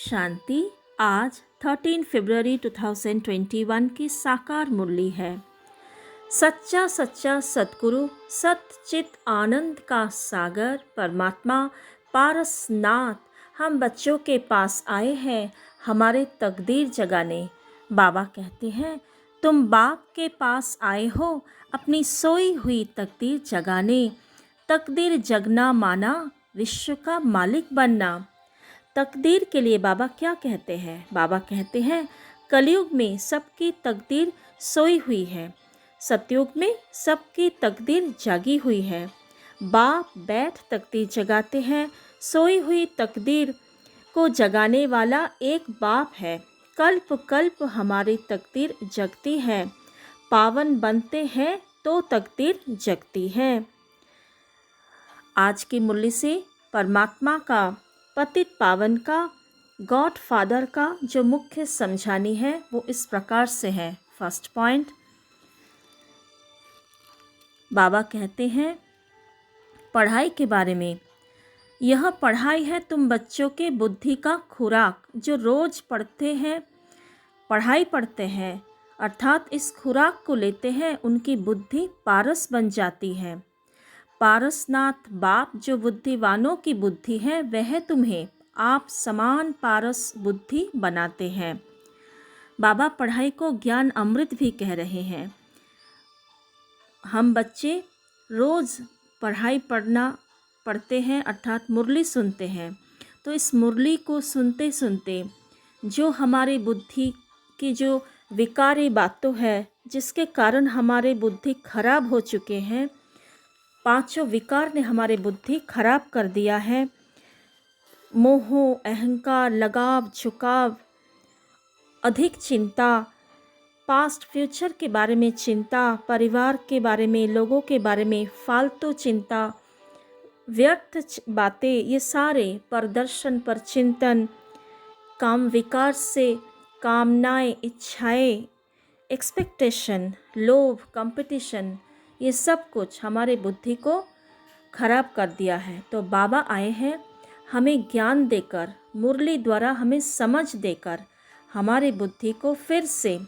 शांति। आज 13 फरवरी 2021 की साकार मुरली है। सच्चा सच्चा सतगुरु सतचित आनंद का सागर परमात्मा पारसनाथ हम बच्चों के पास आए हैं हमारे तकदीर जगाने। बाबा कहते हैं, तुम बाप के पास आए हो अपनी सोई हुई तकदीर जगाने। तकदीर जगना माना विश्व का मालिक बनना। तकदीर के लिए बाबा क्या कहते हैं? बाबा कहते हैं, कलयुग में सबकी तकदीर सोई हुई है, सतयुग में सबकी तकदीर जागी हुई है। बाप बैठ तकदीर जगाते हैं। सोई हुई तकदीर को जगाने वाला एक बाप है। कल्प कल्प हमारी तकदीर जगती है। पावन बनते हैं तो तकदीर जगती है। आज की मुरली से परमात्मा का, पतित पावन का, गॉड फादर का जो मुख्य समझानी है वो इस प्रकार से है। फर्स्ट पॉइंट, बाबा कहते हैं पढ़ाई के बारे में, यह पढ़ाई है तुम बच्चों के बुद्धि का खुराक। जो रोज़ पढ़ते हैं, पढ़ाई पढ़ते हैं अर्थात इस खुराक को लेते हैं, उनकी बुद्धि पारस बन जाती है। पारसनाथ बाप जो बुद्धिवानों की बुद्धि है वह तुम्हें आप समान पारस बुद्धि बनाते हैं। बाबा पढ़ाई को ज्ञान अमृत भी कह रहे हैं। हम बच्चे रोज़ पढ़ाई पढ़ते हैं अर्थात मुरली सुनते हैं, तो इस मुरली को सुनते सुनते जो हमारी बुद्धि की जो विकारी बातों है जिसके कारण हमारे बुद्धि खराब हो चुके हैं, पांचों विकार ने हमारे बुद्धि खराब कर दिया है। मोह, अहंकार, लगाव, झुकाव, अधिक चिंता, पास्ट फ्यूचर के बारे में चिंता, परिवार के बारे में, लोगों के बारे में फालतू चिंता, व्यर्थ बातें, ये सारे प्रदर्शन पर चिंतन, काम विकार से कामनाएं, इच्छाएं, एक्सपेक्टेशन, लोभ, कंपटीशन, ये सब कुछ हमारे बुद्धि को खराब कर दिया है। तो बाबा आए हैं हमें ज्ञान देकर, मुरली द्वारा हमें समझ देकर हमारी बुद्धि को फिर से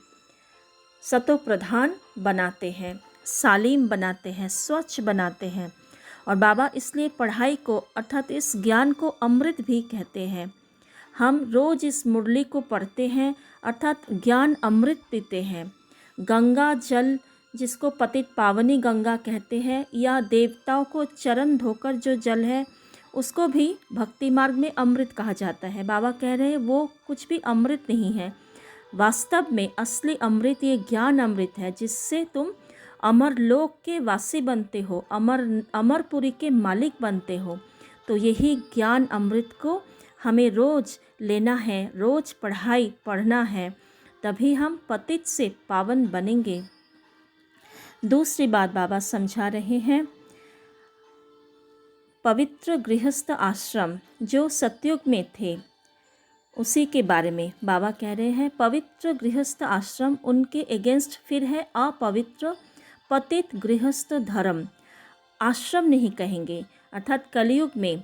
सतो प्रधान बनाते हैं, सालीम बनाते हैं, स्वच्छ बनाते हैं। और बाबा इसलिए पढ़ाई को अर्थात इस ज्ञान को अमृत भी कहते हैं। हम रोज़ इस मुरली को पढ़ते हैं अर्थात ज्ञान अमृत पीते हैं। गंगा जल जिसको पतित पावनी गंगा कहते हैं, या देवताओं को चरण धोकर जो जल है उसको भी भक्ति मार्ग में अमृत कहा जाता है। बाबा कह रहे हैं वो कुछ भी अमृत नहीं है। वास्तव में असली अमृत ये ज्ञान अमृत है जिससे तुम अमर लोक के वासी बनते हो, अमरपुरी के मालिक बनते हो। तो यही ज्ञान अमृत को हमें रोज़ लेना है, रोज़ पढ़ाई पढ़ना है, तभी हम पतित से पावन बनेंगे। दूसरी बात बाबा समझा रहे हैं, पवित्र गृहस्थ आश्रम जो सतयुग में थे उसी के बारे में बाबा कह रहे हैं। पवित्र गृहस्थ आश्रम, उनके एगेंस्ट फिर है अपवित्र पतित गृहस्थ धर्म। आश्रम नहीं कहेंगे अर्थात कलयुग में,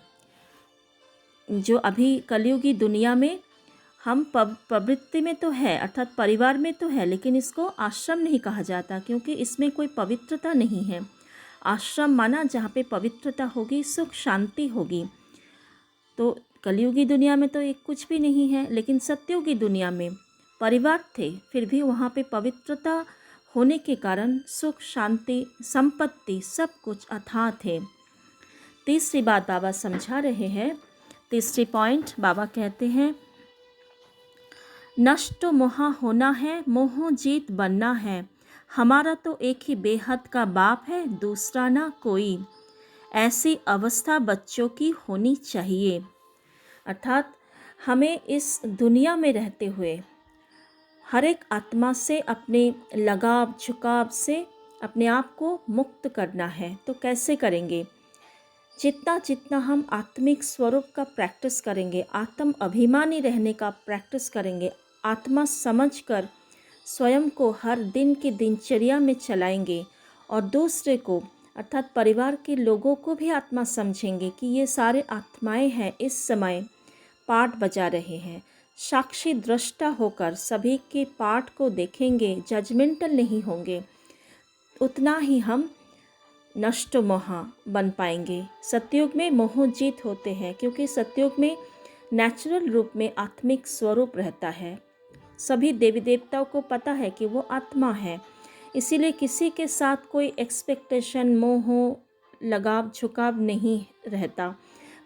जो अभी कलयुगी दुनिया में हम प्रवृत्ति में तो है अर्थात परिवार में तो है, लेकिन इसको आश्रम नहीं कहा जाता क्योंकि इसमें कोई पवित्रता नहीं है। आश्रम माना जहाँ पे पवित्रता होगी, सुख शांति होगी। तो कलयुगी दुनिया में तो एक कुछ भी नहीं है, लेकिन सत्ययुगी दुनिया में परिवार थे, फिर भी वहाँ पे पवित्रता होने के कारण सुख शांति संपत्ति सब कुछ अथाह थे। तीसरी बात बाबा समझा रहे हैं। तीसरी पॉइंट बाबा कहते हैं, नष्ट मोह होना है, मोह जीत बनना है। हमारा तो एक ही बेहद का बाप है, दूसरा ना कोई। ऐसी अवस्था बच्चों की होनी चाहिए। अर्थात हमें इस दुनिया में रहते हुए हर एक आत्मा से, अपने लगाव झुकाव से अपने आप को मुक्त करना है। तो कैसे करेंगे? जितना जितना हम आत्मिक स्वरूप का प्रैक्टिस करेंगे, आत्म अभिमानी रहने का प्रैक्टिस करेंगे, आत्मा समझकर स्वयं को हर दिन की दिनचर्या में चलाएंगे और दूसरे को अर्थात परिवार के लोगों को भी आत्मा समझेंगे कि ये सारे आत्माएं हैं, इस समय पाठ बजा रहे हैं। साक्षी दृष्टा होकर सभी के पाठ को देखेंगे, जजमेंटल नहीं होंगे, उतना ही हम नष्ट मोह बन पाएंगे। सतयुग में मोह जीत होते हैं, क्योंकि सतयुग में नेचुरल रूप में आत्मिक स्वरूप रहता है। सभी देवी देवताओं को पता है कि वो आत्मा है, इसीलिए किसी के साथ कोई एक्सपेक्टेशन, मोह, लगाव झुकाव नहीं रहता।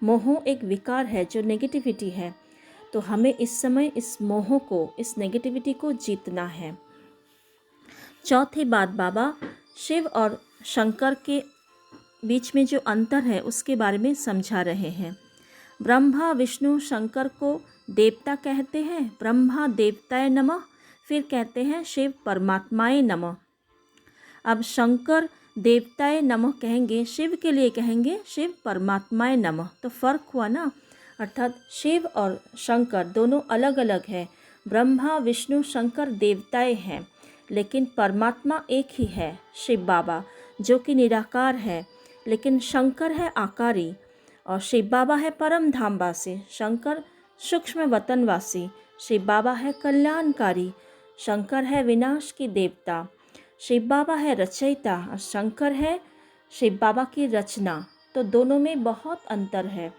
मोह एक विकार है जो नेगेटिविटी है, तो हमें इस समय इस मोह को, इस नेगेटिविटी को जीतना है। चौथी बात, बाबा शिव और शंकर के बीच में जो अंतर है उसके बारे में समझा रहे हैं। ब्रह्मा विष्णु शंकर को देवता कहते हैं, ब्रह्मा देवताय नमः, फिर कहते हैं शिव परमात्माय नमः। अब शंकर देवताय नमः कहेंगे, शिव के लिए कहेंगे शिव परमात्माय नमः, तो फ़र्क हुआ ना। अर्थात शिव और शंकर दोनों अलग अलग हैं। ब्रह्मा विष्णु शंकर देवताएं हैं, लेकिन परमात्मा एक ही है, शिव बाबा, जो कि निराकार है। लेकिन शंकर है आकारी और शिव बाबा है परम धामवासी। शंकर सूक्ष्म वतनवासी, शिव बाबा है कल्याणकारी। शंकर है विनाश की देवता, शिव बाबा है रचयिता, और शंकर है शिव बाबा की रचना। तो दोनों में बहुत अंतर है।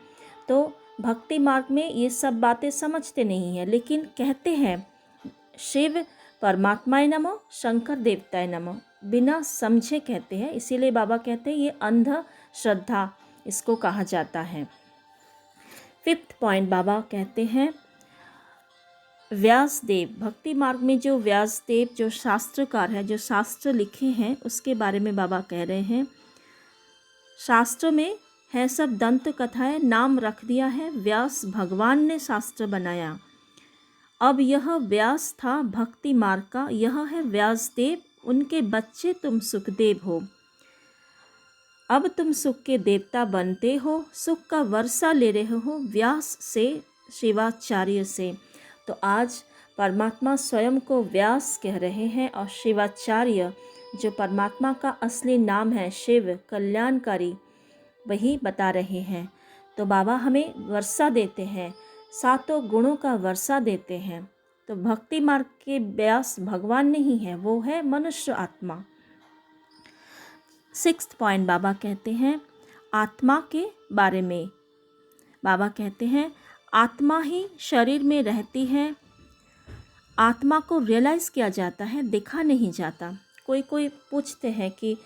तो भक्ति मार्ग में ये सब बातें समझते नहीं हैं, लेकिन कहते हैं शिव परमात्माय नमः, शंकर देवताय नमः, बिना समझे कहते हैं। इसीलिए बाबा कहते हैं ये अंध श्रद्धा इसको कहा जाता है। 5th पॉइंट बाबा कहते हैं व्यासदेव, भक्ति मार्ग में जो व्यासदेव जो शास्त्रकार है, जो शास्त्र लिखे हैं, उसके बारे में बाबा कह रहे हैं। शास्त्र में है सब दंत कथाएं, नाम रख दिया है व्यास भगवान ने शास्त्र बनाया। अब यह व्यास था भक्ति मार्ग का, यह है व्यासदेव, उनके बच्चे तुम सुखदेव हो। अब तुम सुख के देवता बनते हो, सुख का वर्षा ले रहे हो व्यास से, शिवाचार्य से। तो आज परमात्मा स्वयं को व्यास कह रहे हैं, और शिवाचार्य जो परमात्मा का असली नाम है, शिव कल्याणकारी, वही बता रहे हैं। तो बाबा हमें वर्षा देते हैं, 7 गुणों का वर्षा देते हैं। तो भक्ति मार्ग के व्यास भगवान नहीं है, वो है मनुष्य आत्मा। 6th पॉइंट बाबा कहते हैं आत्मा के बारे में। बाबा कहते हैं आत्मा ही शरीर में रहती है, आत्मा को रियलाइज़ किया जाता है, देखा नहीं जाता। कोई पूछते हैं कि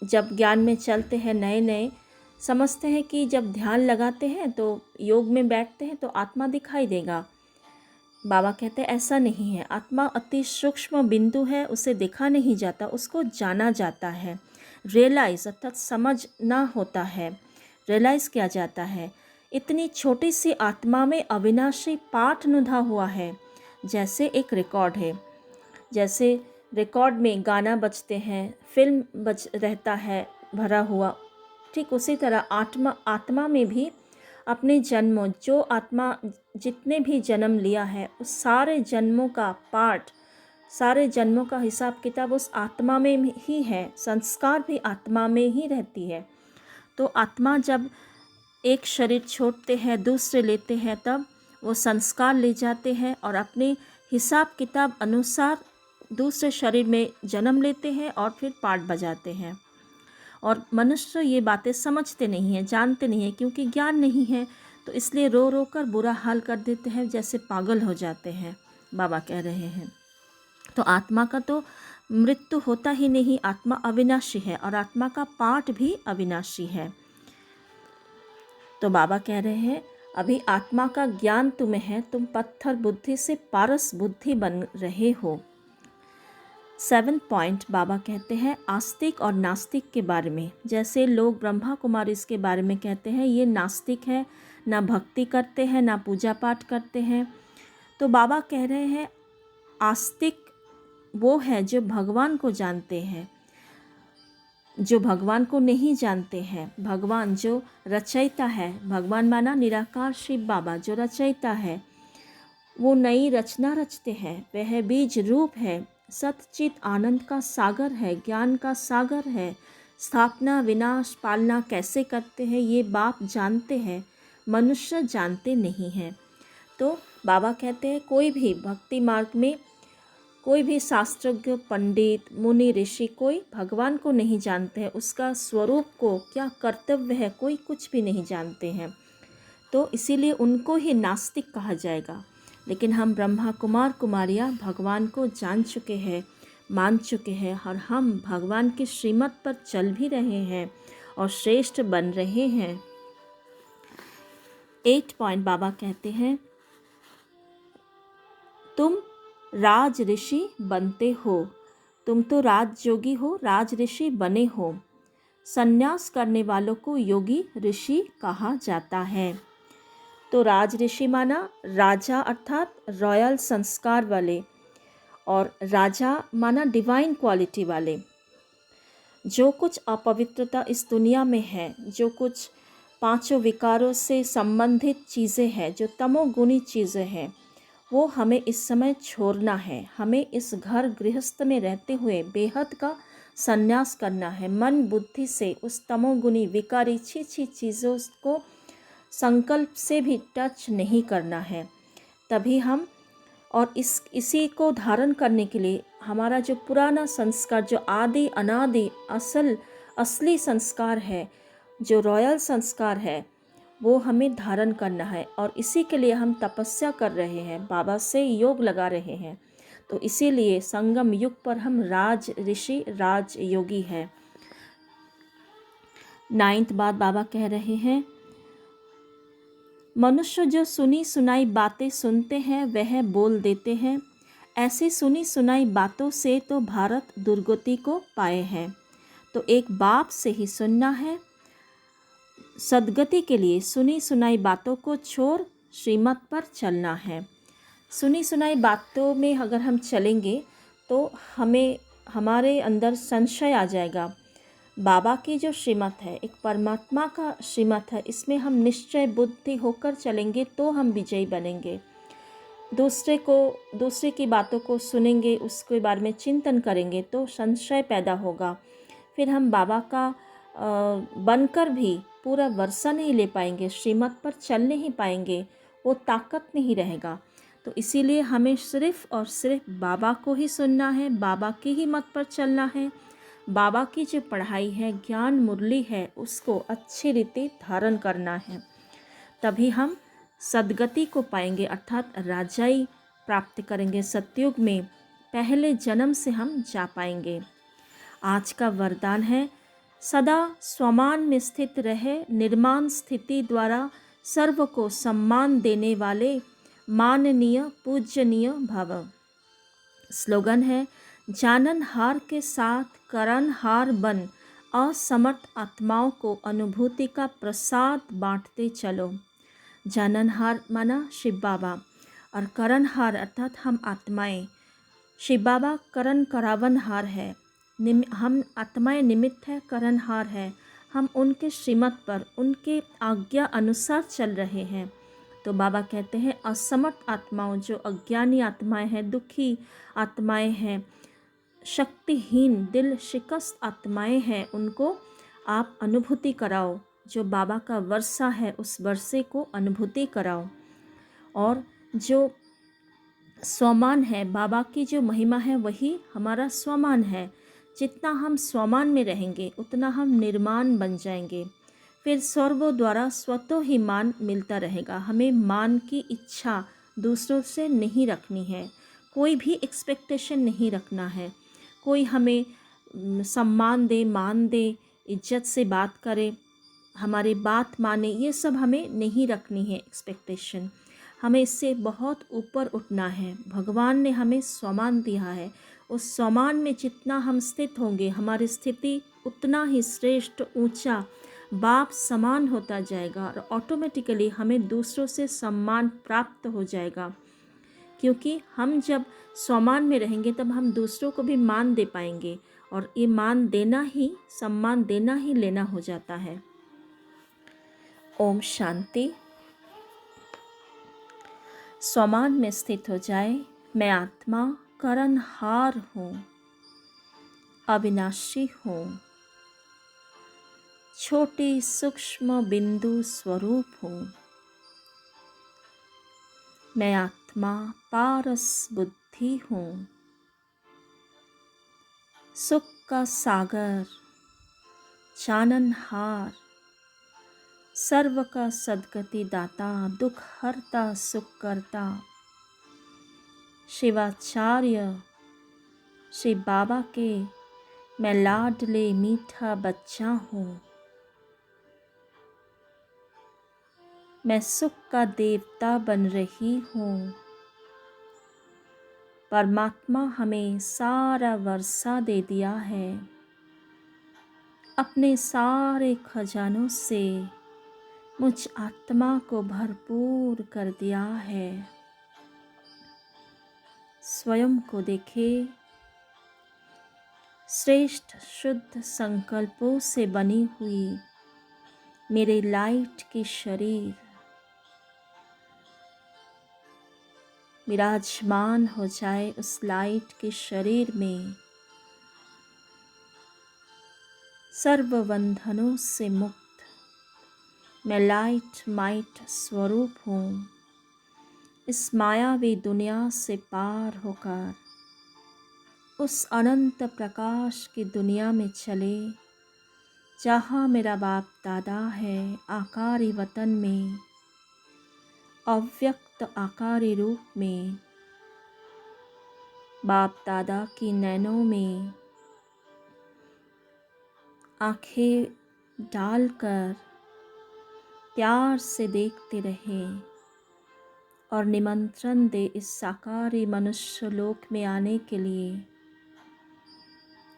जब ज्ञान में चलते हैं नए नए, समझते हैं कि जब ध्यान लगाते हैं तो योग में बैठते हैं तो आत्मा दिखाई देगा। बाबा कहते हैं ऐसा नहीं है, आत्मा अति सूक्ष्म बिंदु है, उसे देखा नहीं जाता, उसको जाना जाता है। रियलाइज़ अर्थात समझना होता है, रियलाइज़ किया जाता है। इतनी छोटी सी आत्मा में अविनाशी पाठ नुधा हुआ है, जैसे एक रिकॉर्ड है। जैसे रिकॉर्ड में गाना बजते हैं, फिल्म बज रहता है भरा हुआ, ठीक उसी तरह आत्मा में भी अपने जन्मों, जो आत्मा जितने भी जन्म लिया है उस सारे जन्मों का पाठ, सारे जन्मों का हिसाब किताब उस आत्मा में ही है, संस्कार भी आत्मा में ही रहती है। तो आत्मा जब एक शरीर छोड़ते हैं दूसरे लेते हैं, तब वो संस्कार ले जाते हैं और अपने हिसाब किताब अनुसार दूसरे शरीर में जन्म लेते हैं और फिर पाठ बजाते हैं। और मनुष्य ये बातें समझते नहीं हैं, जानते नहीं हैं, क्योंकि ज्ञान नहीं है, तो इसलिए रो रो कर बुरा हाल कर देते हैं, जैसे पागल हो जाते हैं, बाबा कह रहे हैं। तो आत्मा का तो मृत्यु होता ही नहीं, आत्मा अविनाशी है और आत्मा का पाठ भी अविनाशी है। तो बाबा कह रहे हैं अभी आत्मा का ज्ञान तुम्हें है, तुम पत्थर बुद्धि से पारस बुद्धि बन रहे हो। 7th पॉइंट बाबा कहते हैं आस्तिक और नास्तिक के बारे में। जैसे लोग ब्रह्मा कुमारी इसके बारे में कहते हैं ये नास्तिक है, ना भक्ति करते हैं ना पूजा पाठ करते हैं। तो बाबा कह रहे हैं आस्तिक वो है जो भगवान को जानते हैं, जो भगवान को नहीं जानते हैं। भगवान जो रचयिता है, भगवान माना निराकार शिव बाबा जो रचयिता है, वो नई रचना रचते हैं। वह बीज रूप है, सतचित आनंद का सागर है, ज्ञान का सागर है। स्थापना विनाश पालना कैसे करते हैं ये बाप जानते हैं, मनुष्य जानते नहीं हैं। तो बाबा कहते हैं कोई भी भक्ति मार्ग में कोई भी शास्त्रज्ञ, पंडित, मुनि, ऋषि कोई भगवान को नहीं जानते हैं, उसका स्वरूप को, क्या कर्तव्य है, कोई कुछ भी नहीं जानते हैं। तो इसीलिए उनको ही नास्तिक कहा जाएगा। लेकिन हम ब्रह्मा कुमार कुमारियाँ भगवान को जान चुके हैं, मान चुके हैं, और हम भगवान की श्रीमत पर चल भी रहे हैं और श्रेष्ठ बन रहे हैं। 8 पॉइंट बाबा कहते हैं, तुम राज ऋषि बनते हो, तुम तो राजयोगी हो, राज ऋषि बने हो। संन्यास करने वालों को योगी ऋषि कहा जाता है। तो राज ऋषि माना राजा अर्थात रॉयल संस्कार वाले, और राजा माना डिवाइन क्वालिटी वाले। जो कुछ अपवित्रता इस दुनिया में है, जो कुछ पांचों विकारों से संबंधित चीज़ें हैं, जो तमोगुणी चीज़ें हैं, वो हमें इस समय छोड़ना है। हमें इस घर गृहस्थ में रहते हुए बेहद का संन्यास करना है। मन बुद्धि से उस तमोगुणी विकारी छी चीज़ों को संकल्प से भी टच नहीं करना है। तभी हम, और इसी को धारण करने के लिए हमारा जो पुराना संस्कार, जो आदि अनादि असली संस्कार है, जो रॉयल संस्कार है, वो हमें धारण करना है। और इसी के लिए हम तपस्या कर रहे हैं, बाबा से योग लगा रहे हैं। तो इसीलिए संगम युग पर हम राज ऋषि, राज योगी हैं। 9th बात बाबा कह रहे हैं, मनुष्य जो सुनी सुनाई बातें सुनते हैं वह बोल देते हैं। ऐसी सुनी सुनाई बातों से तो भारत दुर्गति को पाए हैं। तो एक बाप से ही सुनना है। सद्गति के लिए सुनी सुनाई बातों को छोड़ श्रीमत पर चलना है। सुनी सुनाई बातों में अगर हम चलेंगे तो हमें, हमारे अंदर संशय आ जाएगा। बाबा की जो श्रीमत है, एक परमात्मा का श्रीमत है, इसमें हम निश्चय बुद्धि होकर चलेंगे तो हम विजयी बनेंगे। दूसरे की बातों को सुनेंगे, उसके बारे में चिंतन करेंगे तो संशय पैदा होगा। फिर हम बाबा का बनकर भी पूरा वर्षा नहीं ले पाएंगे, श्रीमत पर चल नहीं पाएंगे, वो ताकत नहीं रहेगा। तो इसीलिए हमें सिर्फ और सिर्फ बाबा को ही सुनना है, बाबा की ही मत पर चलना है। बाबा की जो पढ़ाई है, ज्ञान मुरली है, उसको अच्छी रीति धारण करना है। तभी हम सद्गति को पाएंगे, अर्थात राजाई प्राप्त करेंगे। सतयुग में पहले जन्म से हम जा पाएंगे। आज का वरदान है, सदा स्वमान में स्थित रहे, निर्माण स्थिति द्वारा सर्व को सम्मान देने वाले माननीय पूजनीय भव। स्लोगन है, जाननहार के साथ करणहार बन, असमर्थ आत्माओं को अनुभूति का प्रसाद बांटते चलो। जाननहार माना शिव बाबा, और करणहार अर्थात हम आत्माएं। शिव बाबा करण करावनहार है, हम आत्माएं निमित्त है, करणहार है। हम उनके श्रीमत पर, उनके आज्ञा अनुसार चल रहे हैं। तो बाबा कहते हैं, असमर्थ आत्माओं, जो अज्ञानी आत्माएं हैं, दुखी आत्माएं हैं, शक्तिहीन दिल शिकस्त आत्माएं हैं, उनको आप अनुभूति कराओ। जो बाबा का वर्षा है, उस वर्षे को अनुभूति कराओ। और जो स्वमान है, बाबा की जो महिमा है, वही हमारा स्वमान है। जितना हम स्वमान में रहेंगे उतना हम निर्माण बन जाएंगे। फिर सर्वों द्वारा स्वतः ही मान मिलता रहेगा। हमें मान की इच्छा दूसरों से नहीं रखनी है, कोई भी एक्सपेक्टेशन नहीं रखना है। कोई हमें सम्मान दे, मान दे, इज्जत से बात करे, हमारी बात माने, ये सब हमें नहीं रखनी है एक्सपेक्टेशन। हमें इससे बहुत ऊपर उठना है। भगवान ने हमें स्वमान दिया है, उस स्वमान में जितना हम स्थित होंगे, हमारी स्थिति उतना ही श्रेष्ठ, ऊंचा, बाप समान होता जाएगा। और ऑटोमेटिकली हमें दूसरों से सम्मान प्राप्त हो जाएगा। क्योंकि हम जब स्वमान में रहेंगे तब हम दूसरों को भी मान दे पाएंगे, और ये मान देना ही, सम्मान देना ही लेना हो जाता है। ओम शांति। स्वमान में स्थित हो जाए, मैं आत्मा करणहार हूँ, अविनाशी हूँ, छोटी सूक्ष्म बिंदु स्वरूप हूँ। मैं आत्मा पारस बुद्धि हूँ। सुख का सागर, चाननहार, सर्व का सद्गति दाता, दुख हरता सुख करता, शिवाचार्य श्री बाबा के मैं लाडले मीठा बच्चा हूँ। मैं सुख का देवता बन रही हूँ। परमात्मा हमें सारा वर्षा दे दिया है, अपने सारे खजानों से मुझ आत्मा को भरपूर कर दिया है। स्वयं को देखे, श्रेष्ठ शुद्ध संकल्पों से बनी हुई मेरे लाइट की शरीर विराजमान हो जाए उस लाइट के शरीर में। सर्व बंधनों से मुक्त मैं लाइट माइट स्वरूप हूँ। इस मायावी दुनिया से पार होकर उस अनंत प्रकाश की दुनिया में चले, जहाँ मेरा बाप दादा है। आकारी वतन में, अव्यक्त आकारी रूप में, बाप दादा की नैनों में आंखें डालकर प्यार से देखते रहे और निमंत्रण दे इस साकारी मनुष्य लोक में आने के लिए।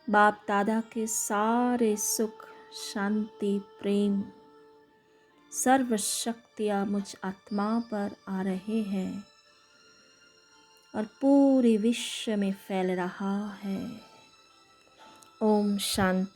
बाप दादा के सारे सुख, शांति, प्रेम, सर्व शक्तियाँ मुझ आत्मा पर आ रहे हैं और पूरे विश्व में फैल रहा है। ओम शांति।